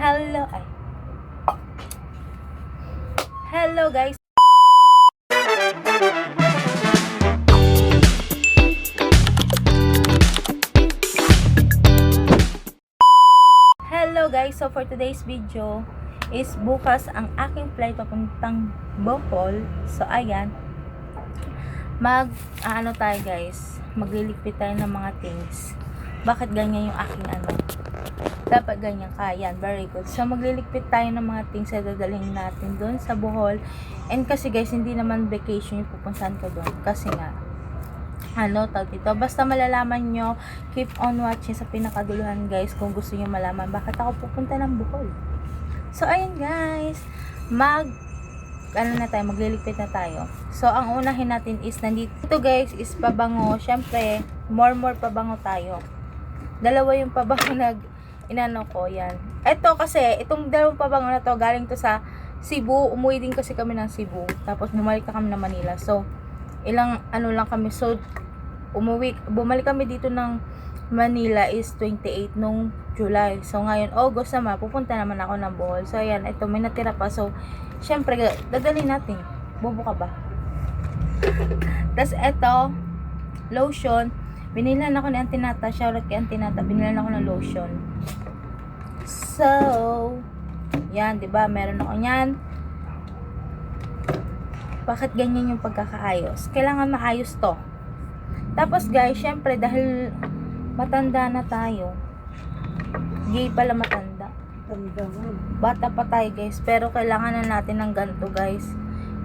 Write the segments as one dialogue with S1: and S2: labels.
S1: Hello, ay. Hello guys. Hello guys, so for today's video is bukas ang aking flight papuntang Bohol. So ayan, tayo guys, magliligpit tayo ng mga things. Bakit ganyan yung aking dapat ganyan ka, yan, very good. So magliligpit tayo ng mga things na dadalhin natin doon sa Bohol. And kasi guys, hindi naman vacation yung pupuntahan ko doon, kasi nga basta malalaman nyo, keep on watching sa pinakaduluhan guys, kung gusto nyo malaman bakit ako pupunta ng Bohol. So ayun guys, magliligpit na tayo. So ang unahin natin is, nandito guys is pabango. Syempre more pabango tayo. Dalawa yung pabango ko, yan. Ito kasi, itong dalawang pabango na to, galing to sa Cebu. Umuwi din kasi kami ng Cebu, tapos bumalik na kami ng Manila. So ilang lang kami. So bumalik kami dito ng Manila is 28 nung July. So ngayon August naman, pupunta naman ako ng Bohol. So ayan, ito may natira pa. So syempre dadalhin natin. Bobo ka ba? Tas ito, lotion. Binilan ako ni Antinata. Shoutout kay Antinata. Binilan ako ng lotion. So yan, 'di ba? Meron ako niyan. Bakit ganyan yung pagkakaayos? Kailangan maayos to. Tapos guys, syempre dahil matanda na tayo. Gay pala matanda. Bata pa tayo guys, pero kailangan na natin ng ganito guys.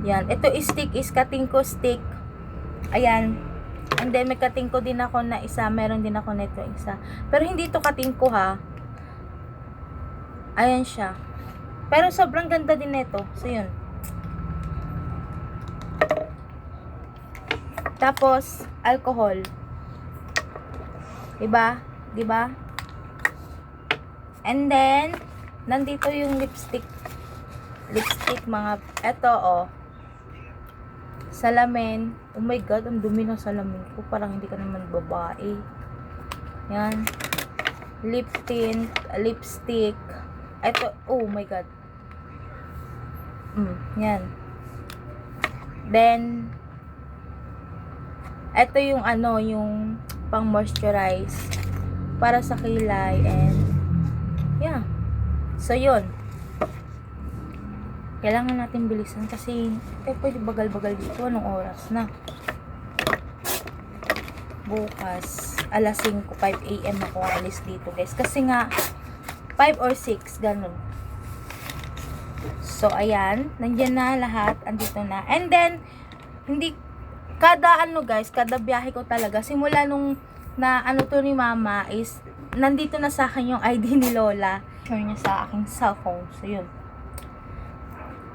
S1: Yan, ito stick is katingko stick. Ayan. And then may katingko din ako na isa, meron din ako nito isa. Pero hindi to katingko ha. Ayan siya. Pero sobrang ganda din nito. So yun. Tapos alcohol. Diba? And then nandito yung lipstick mga eto salamin. Oh my god, ang dumi ng salamin ko, parang hindi ka naman babae. Yan, lip tint, lipstick. Eto, oh my god. Yan. Then eto yung yung pang moisturize para sa kilay. And yeah, so yun, kailangan natin bilisan kasi pwede bagal-bagal dito. Anong oras na? Bukas alas 5 AM ako alis dito guys, kasi nga 5 or 6 ganun. So ayan, nandyan na lahat, andito na. And then hindi kada kada biyahe ko talaga, simula nung to ni mama is nandito na sa akin yung ID ni Lola. Share niya sa aking cellphone. So yun.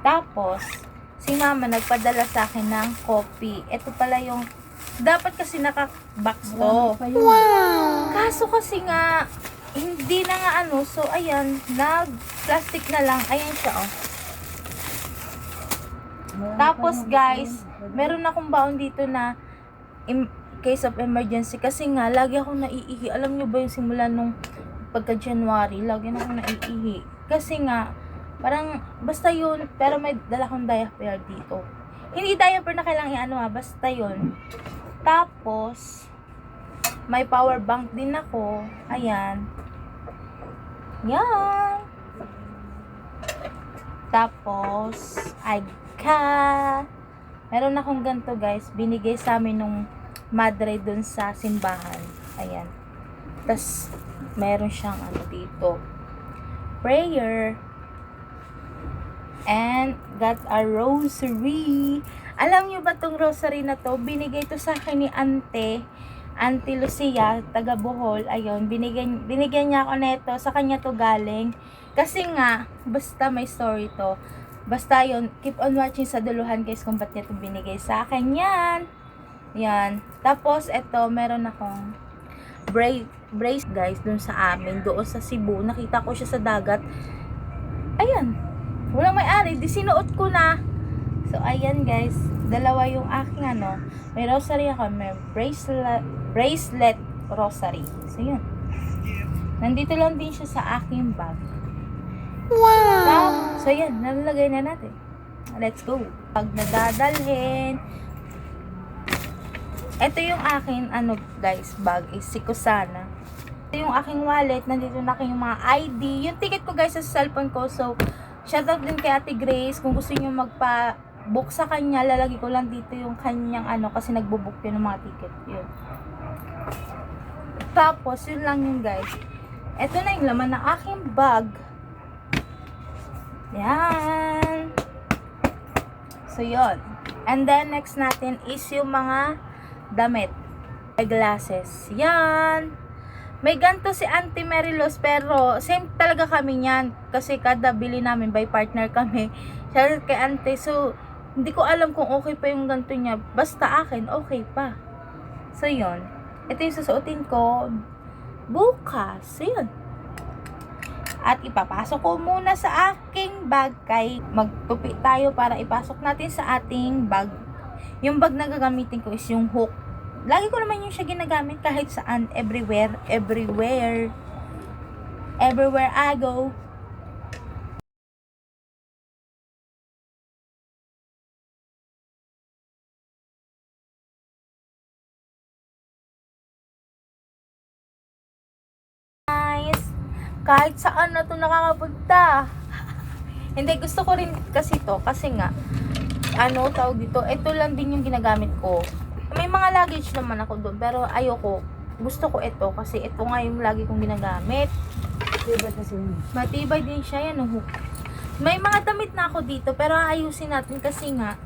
S1: Tapos si mama nagpadala sa akin ng coffee. Ito pala yung dapat kasi naka-box to. Wow! Kaso kasi nga hindi na nga so ayan, nag-plastic na lang. Ayan siya Tapos guys, meron akong baon dito na in case of emergency, kasi nga lagi akong naiihi. Alam nyo ba yung simula nung pagka January, lagi na akong naiihi. Kasi nga parang basta yun, pero may dala akong diaper dito. Hindi diaper na kailangan basta yun. Tapos may power bank din ako. Ayan. Yan. Tapos meron akong ganito guys, binigay sa amin nung madre dun sa simbahan. Ayan. Tas meron siyang dito, prayer, and got a rosary. Alam nyo ba tong rosary na to? Binigay to sa akin ni Auntie Lucia, taga Bohol. Ayun, binigyan niya ako nito, sa kanya to galing. Kasi nga, basta may story to. Basta yun, keep on watching sa duluhan guys kung ba't niya ito binigay sa akin. Yan. Tapos, ito, meron akong brace guys, dun sa amin, doon sa Cebu. Nakita ko siya sa dagat. Ayan. Walang may-ari, sinuot ko na. So, ayan guys. Dalawa yung aking may rosary ako, may bracelet rosary. So, yun. Nandito lang din siya sa aking bag. So, yan. Nalalagay na natin. Let's go. Pag nadadalhin, ito yung aking, guys, bag is si Kusana. Ito yung aking wallet. Nandito na aking mga ID. Yung ticket ko, guys, sa cellphone ko. So, shoutout din kay Ate Grace. Kung gusto niyo magpa-book sa kanya, lalagay ko lang dito yung kanyang kasi nagbo-book yun ng mga ticket. Yun. Tapos, yun lang yun, guys. Ito na yung laman ng aking bag. Yan. So, yun. And then, next natin is yung mga damit. Glasses. Yan. May ganto si Auntie Marilos, pero same talaga kami niyan. Kasi kada bili namin, by partner kami. Siya kay Auntie. So, hindi ko alam kung okay pa yung ganto niya. Basta akin, okay pa. So, yun. Ito yung susuotin ko bukas. So, yun. At ipapasok ko muna sa aking bag. Kay magtupi tayo para ipasok natin sa ating bag. Yung bag na gagamitin ko is yung hook. Lagi ko naman yung siya ginagamit kahit saan, everywhere I go. Nice. Kahit saan na to nakakapunta. Hindi, gusto ko rin kasi to. Kasi nga, tawag dito, ito lang din yung ginagamit ko. May mga luggage naman ako doon, pero ayoko. Gusto ko ito kasi ito nga yung lagi kong ginagamit. Matibay din siya, yan. May mga damit na ako dito, pero ayusin natin kasi nga,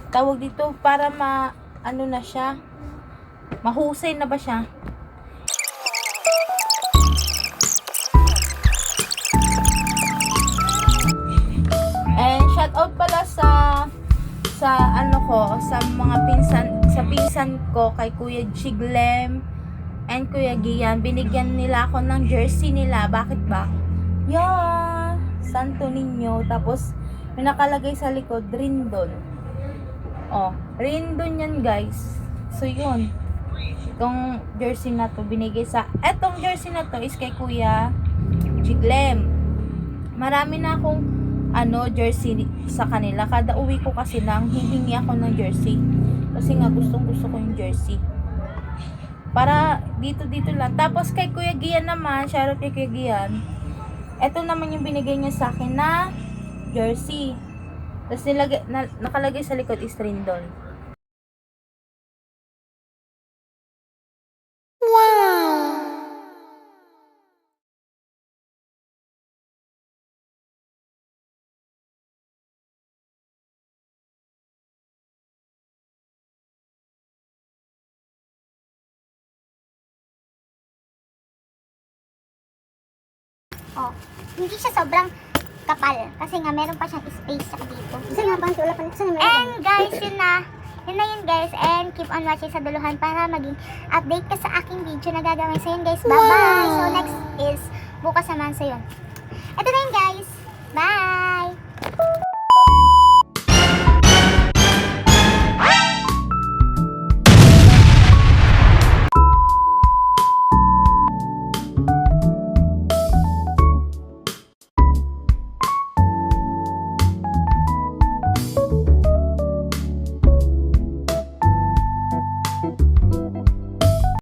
S1: tawag dito, para na siya, mahusay na ba siya? And shout out pala sa pinsan ko, kay Kuya Chiglem and Kuya Gian. Binigyan nila ako ng jersey nila. Bakit ba? Yan, Santo Niño. Tapos may nakalagay sa likod, Rindon. Rindon yan, guys. So yun, itong jersey na to etong jersey na to is kay Kuya Chiglem. Marami na akong jersey sa kanila. Kada uwi ko kasi nang hihingi ako ng jersey. Kasi nga gusto ko yung jersey. Para dito lang. Tapos kay Kuya Gian naman, shoutout kay Kuya Gian. Ito naman yung binigay niya sa akin na jersey. Tapos nakalagay sa likod is Rindon.
S2: Hindi siya sobrang kapal. Kasi nga, meron pa siyang space sa dito. Saan nga ba? Wala pa. And guys, yun na yun guys. And keep on watching sa duluhan para maging update ka sa aking video na gagawin. So yun guys, bye-bye. So next is bukas naman. So yun. Ito na yun guys. Bye!